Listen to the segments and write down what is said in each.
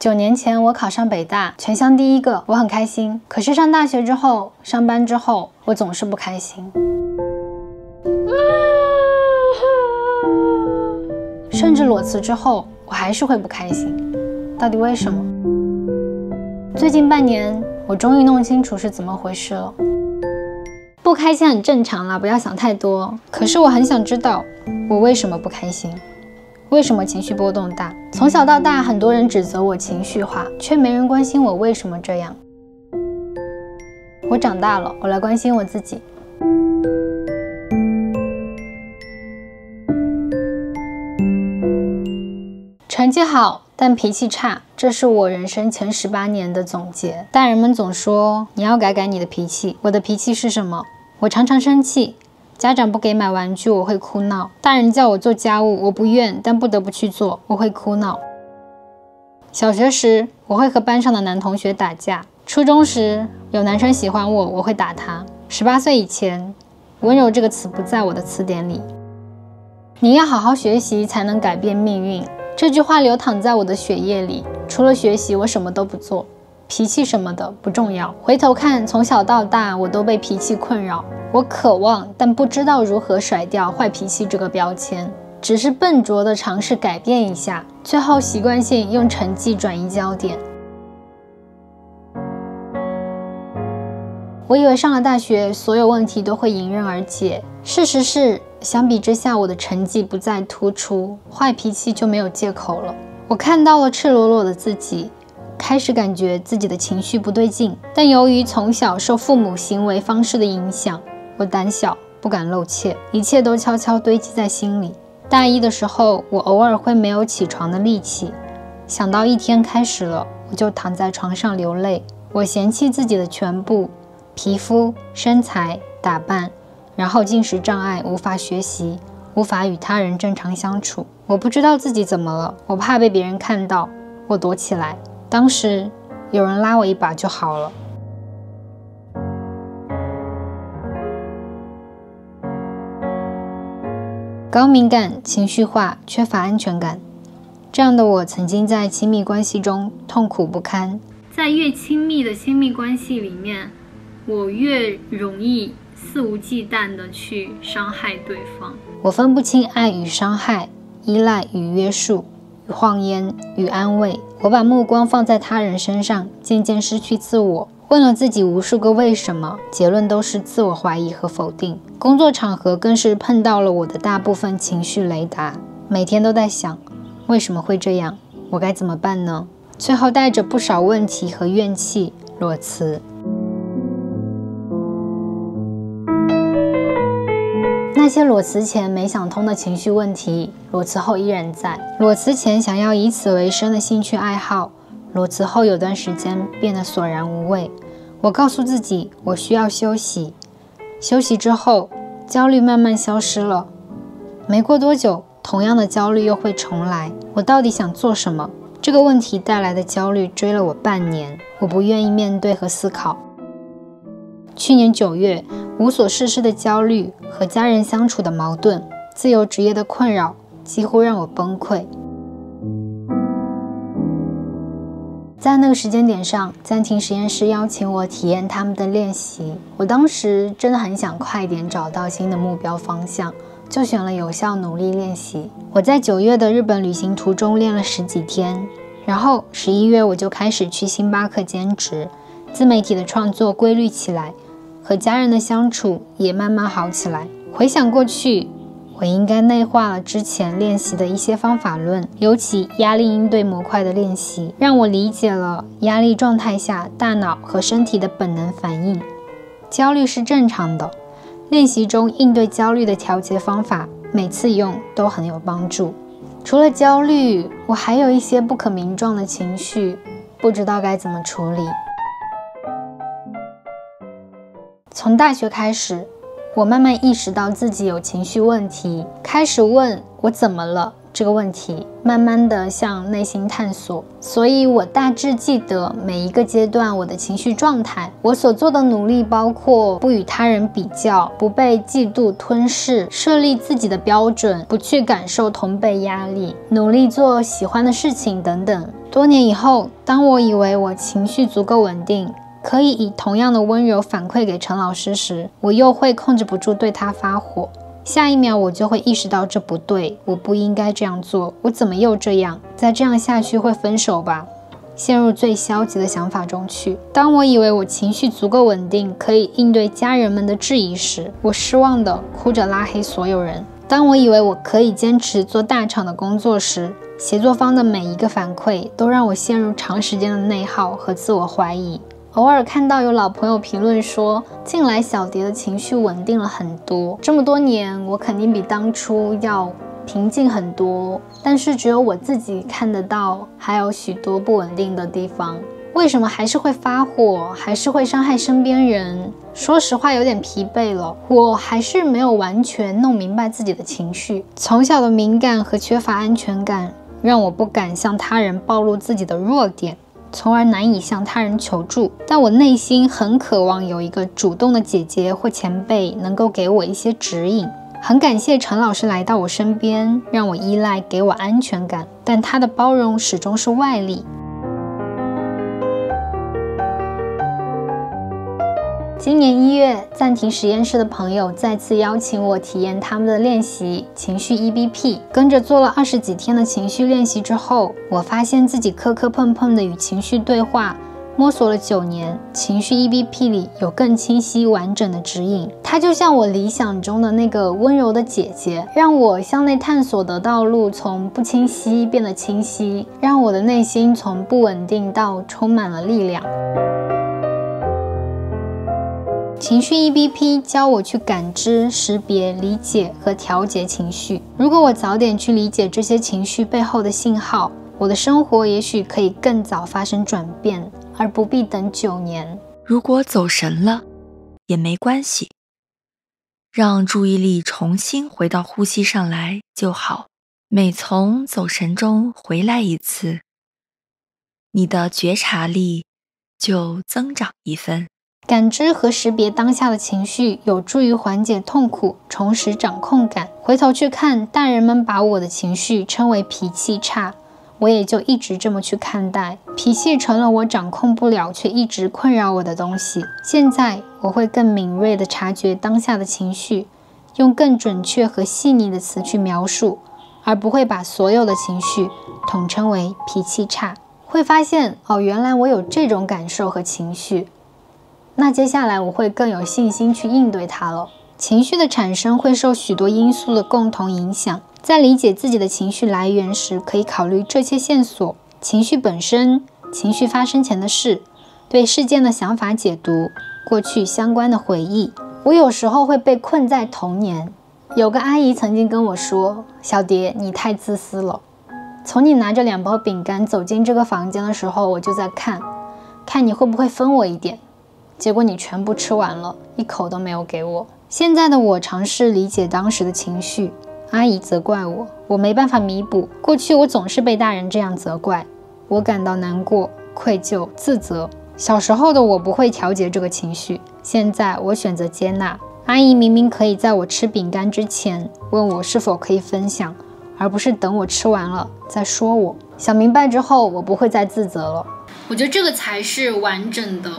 9年前我考上北大，全乡第1个，我很开心。可是上大学之后，上班之后，我总是不开心。甚至裸辞之后，我还是会不开心。到底为什么？最近半年，我终于弄清楚是怎么回事了。不开心很正常啦，不要想太多。可是我很想知道，我为什么不开心？为什么情绪波动大？从小到大，很多人指责我情绪化，却没人关心我为什么这样。我长大了，我来关心我自己。成绩好，但脾气差，这是我人生前18年的总结。大人们总说你要改改你的脾气，我的脾气是什么？我常常生气。家长不给买玩具，我会哭闹；大人叫我做家务，我不愿，但不得不去做，我会哭闹。小学时，我会和班上的男同学打架；初中时，有男生喜欢我，我会打他。18岁以前，温柔这个词不在我的词典里。你要好好学习，才能改变命运。这句话流淌在我的血液里，除了学习，我什么都不做。脾气什么的不重要。回头看，从小到大，我都被脾气困扰。我渴望，但不知道如何甩掉坏脾气这个标签，只是笨拙地尝试改变一下，最后习惯性用成绩转移焦点。我以为上了大学，所有问题都会迎刃而解。事实是，相比之下，我的成绩不再突出，坏脾气就没有借口了。我看到了赤裸裸的自己，开始感觉自己的情绪不对劲，但由于从小受父母行为方式的影响，我胆小，不敢露怯，一切都悄悄堆积在心里。大一的时候，我偶尔会没有起床的力气，想到一天开始了，我就躺在床上流泪。我嫌弃自己的全部，皮肤、身材、打扮，然后进食障碍，无法学习，无法与他人正常相处。我不知道自己怎么了，我怕被别人看到，我躲起来。当时有人拉我一把就好了。高敏感、情绪化、缺乏安全感，这样的我曾经在亲密关系中痛苦不堪。在越亲密的亲密关系里面，我越容易肆无忌惮地去伤害对方。我分不清爱与伤害，依赖与约束，与谎言与安慰。我把目光放在他人身上，渐渐失去自我。问了自己无数个为什么，结论都是自我怀疑和否定。工作场合更是碰到了我的大部分情绪雷达，每天都在想，为什么会这样？我该怎么办呢？最后带着不少问题和怨气裸辞。那些裸辞前没想通的情绪问题，裸辞后依然在。裸辞前想要以此为生的兴趣爱好，裸辞后有段时间变得索然无味。我告诉自己，我需要休息。休息之后，焦虑慢慢消失了。没过多久，同样的焦虑又会重来。我到底想做什么？这个问题带来的焦虑追了我半年，我不愿意面对和思考。去年9月，无所事事的焦虑和家人相处的矛盾，自由职业的困扰，几乎让我崩溃。在那个时间点上，暂停实验室邀请我体验他们的练习。我当时真的很想快点找到新的目标方向，就选了有效努力练习。我在9月的日本旅行途中练了10几天，然后11月我就开始去星巴克兼职，自媒体的创作规律起来，和家人的相处也慢慢好起来。回想过去，我应该内化了之前练习的一些方法论，尤其压力应对模块的练习，让我理解了压力状态下大脑和身体的本能反应。焦虑是正常的，练习中应对焦虑的调节方法，每次用都很有帮助。除了焦虑，我还有一些不可名状的情绪，不知道该怎么处理。从大学开始，我慢慢意识到自己有情绪问题，开始问我怎么了，这个问题，慢慢的向内心探索。所以我大致记得每一个阶段我的情绪状态。我所做的努力包括不与他人比较，不被嫉妒吞噬，设立自己的标准，不去感受同辈压力，努力做喜欢的事情等等。多年以后，当我以为我情绪足够稳定，可以以同样的温柔反馈给陈老师时，我又会控制不住对他发火。下一秒我就会意识到这不对，我不应该这样做，我怎么又这样？再这样下去会分手吧？陷入最消极的想法中去。当我以为我情绪足够稳定，可以应对家人们的质疑时，我失望地哭着拉黑所有人。当我以为我可以坚持做大厂的工作时，协作方的每一个反馈都让我陷入长时间的内耗和自我怀疑。偶尔看到有老朋友评论说，近来小蝶的情绪稳定了很多，这么多年我肯定比当初要平静很多，但是只有我自己看得到，还有许多不稳定的地方。为什么还是会发火，还是会伤害身边人？说实话有点疲惫了，我还是没有完全弄明白自己的情绪。从小的敏感和缺乏安全感，让我不敢向他人暴露自己的弱点，从而难以向他人求助。但我内心很渴望有一个主动的姐姐或前辈能够给我一些指引。很感谢陈老师来到我身边，让我依赖，给我安全感，但他的包容始终是外力。今年1月，暂停实验室的朋友再次邀请我体验他们的练习情绪 EBP。跟着做了20几天的情绪练习之后，我发现自己磕磕碰碰的与情绪对话，摸索了9年，情绪 EBP 里有更清晰完整的指引。它就像我理想中的那个温柔的姐姐，让我向内探索的道路从不清晰变得清晰，让我的内心从不稳定到充满了力量。情绪 EBP 教我去感知、识别、理解和调节情绪。如果我早点去理解这些情绪背后的信号，我的生活也许可以更早发生转变，而不必等9年。如果走神了，也没关系，让注意力重新回到呼吸上来就好。每从走神中回来一次，你的觉察力就增长1分。感知和识别当下的情绪，有助于缓解痛苦，重拾掌控感。回头去看，大人们把我的情绪称为脾气差，我也就一直这么去看待。脾气成了我掌控不了却一直困扰我的东西。现在我会更敏锐地察觉当下的情绪，用更准确和细腻的词去描述，而不会把所有的情绪统称为脾气差。会发现，原来我有这种感受和情绪。那接下来我会更有信心去应对它了。情绪的产生会受许多因素的共同影响，在理解自己的情绪来源时，可以考虑这些线索：情绪本身、情绪发生前的事、对事件的想法解读、过去相关的回忆。我有时候会被困在童年。有个阿姨曾经跟我说，小蝶，你太自私了。从你拿着2包饼干走进这个房间的时候，我就在看你会不会分我一点，结果你全部吃完了，一口都没有给我。现在的我尝试理解当时的情绪，阿姨责怪我，我没办法弥补。过去我总是被大人这样责怪，我感到难过、愧疚、自责。小时候的我不会调节这个情绪，现在我选择接纳。阿姨明明可以在我吃饼干之前问我是否可以分享，而不是等我吃完了再说我。想明白之后，我不会再自责了。我觉得这个才是完整的，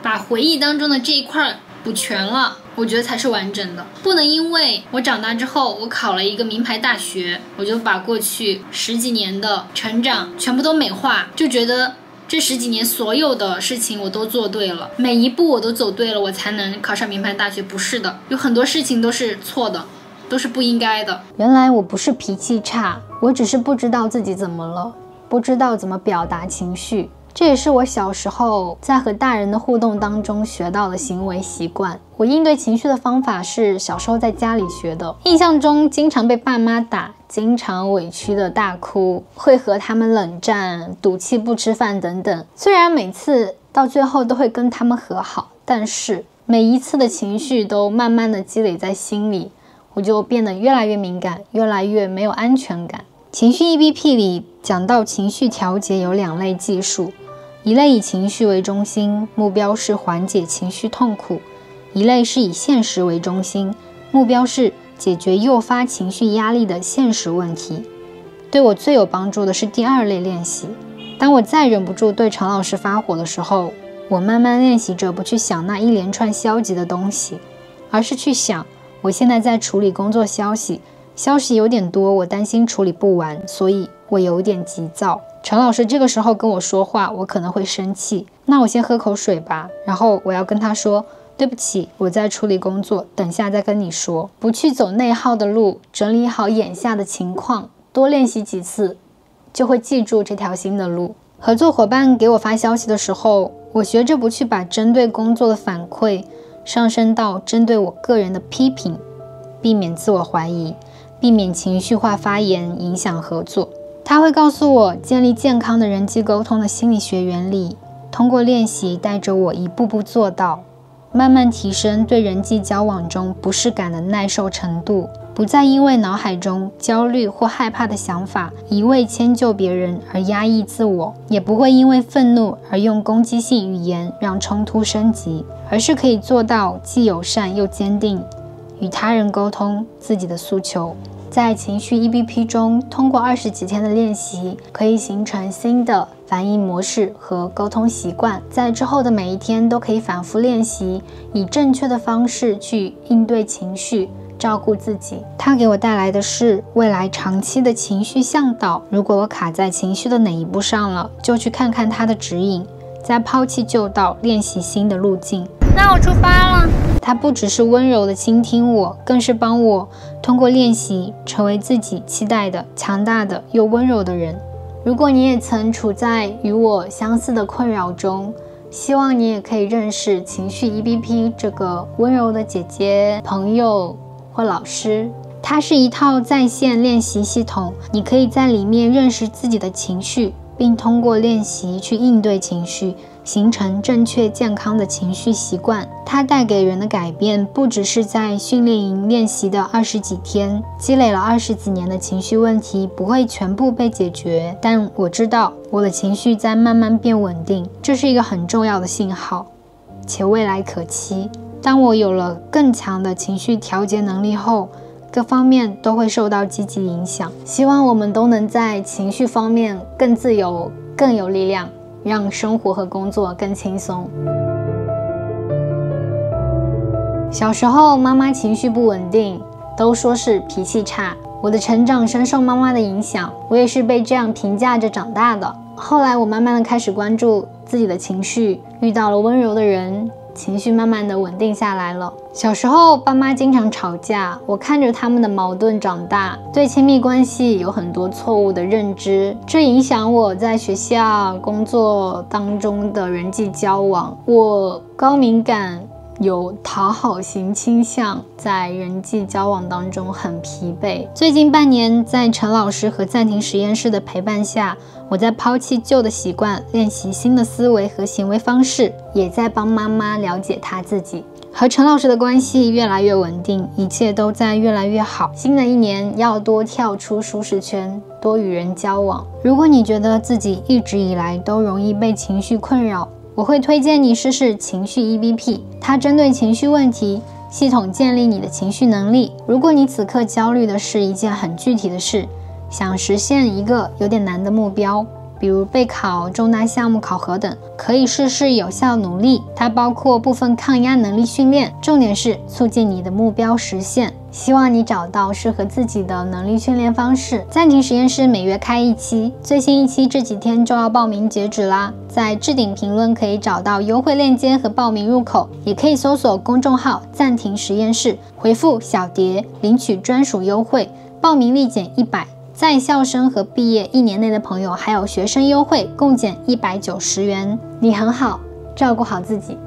把回忆当中的这一块补全了，我觉得才是完整的。不能因为我长大之后我考了一个名牌大学，我就把过去10几年的成长全部都美化，就觉得这10几年所有的事情我都做对了，每一步我都走对了，我才能考上名牌大学。不是的，有很多事情都是错的，都是不应该的。原来我不是脾气差，我只是不知道自己怎么了，不知道怎么表达情绪。这也是我小时候在和大人的互动当中学到的行为习惯。我应对情绪的方法是小时候在家里学的，印象中经常被爸妈打，经常委屈的大哭，会和他们冷战，赌气不吃饭等等。虽然每次到最后都会跟他们和好，但是每一次的情绪都慢慢的积累在心里，我就变得越来越敏感，越来越没有安全感。情绪 EBP 里讲到情绪调节有2类技术，一类以情绪为中心，目标是缓解情绪痛苦；一类是以现实为中心，目标是解决诱发情绪压力的现实问题。对我最有帮助的是第2类练习。当我再忍不住对陈老师发火的时候，我慢慢练习着不去想那一连串消极的东西，而是去想我现在在处理工作消息有点多，我担心处理不完，所以我有点急躁。陈老师这个时候跟我说话，我可能会生气，那我先喝口水吧，然后我要跟他说，对不起，我在处理工作，等下再跟你说。不去走内耗的路，整理好眼下的情况，多练习几次，就会记住这条新的路。合作伙伴给我发消息的时候，我学着不去把针对工作的反馈上升到针对我个人的批评，避免自我怀疑，避免情绪化发言影响合作。他会告诉我建立健康的人际沟通的心理学原理，通过练习带着我一步步做到，慢慢提升对人际交往中不适感的耐受程度，不再因为脑海中焦虑或害怕的想法一味迁就别人而压抑自我，也不会因为愤怒而用攻击性语言让冲突升级，而是可以做到既友善又坚定与他人沟通自己的诉求。在情绪 EBP 中，通过20几天的练习，可以形成新的反应模式和沟通习惯，在之后的每一天都可以反复练习，以正确的方式去应对情绪，照顾自己。它给我带来的是未来长期的情绪向导。如果我卡在情绪的哪一步上了，就去看看它的指引，再抛弃旧道，练习新的路径。那我出发了。它不只是温柔的倾听我，更是帮我通过练习成为自己期待的强大的又温柔的人。如果你也曾处在与我相似的困扰中，希望你也可以认识情绪 EBP 这个温柔的姐姐、朋友或老师。它是一套在线练习系统，你可以在里面认识自己的情绪，并通过练习去应对情绪，形成正确健康的情绪习惯。它带给人的改变不只是在训练营练习的20几天，积累了20几年的情绪问题不会全部被解决，但我知道我的情绪在慢慢变稳定，这是一个很重要的信号，且未来可期。当我有了更强的情绪调节能力后，各方面都会受到积极影响。希望我们都能在情绪方面更自由，更有力量，让生活和工作更轻松。小时候妈妈情绪不稳定，都说是脾气差。我的成长深受妈妈的影响，我也是被这样评价着长大的。后来我慢慢的开始关注自己的情绪，遇到了温柔的人，情绪慢慢的稳定下来了。小时候爸妈经常吵架，我看着他们的矛盾长大，对亲密关系有很多错误的认知，这影响我在学校工作当中的人际交往。我高敏感，有讨好型倾向，在人际交往当中很疲惫。最近半年，在陈老师和暂停实验室的陪伴下，我在抛弃旧的习惯，练习新的思维和行为方式，也在帮妈妈了解她自己。和陈老师的关系越来越稳定，一切都在越来越好。新的一年要多跳出舒适圈，多与人交往。如果你觉得自己一直以来都容易被情绪困扰，我会推荐你试试情绪 EBP， 它针对情绪问题，系统建立你的情绪能力。如果你此刻焦虑的是一件很具体的事，想实现一个有点难的目标，比如备考、重大项目考核等，可以试试有效努力。它包括部分抗压能力训练，重点是促进你的目标实现。希望你找到适合自己的能力训练方式。暂停实验室每月开一期，最新一期这几天就要报名截止啦。在置顶评论可以找到优惠链接和报名入口，也可以搜索公众号暂停实验室，回复小蝶领取专属优惠，报名立减100。在校生和毕业1年内的朋友还有学生优惠，共减190元。你很好，照顾好自己。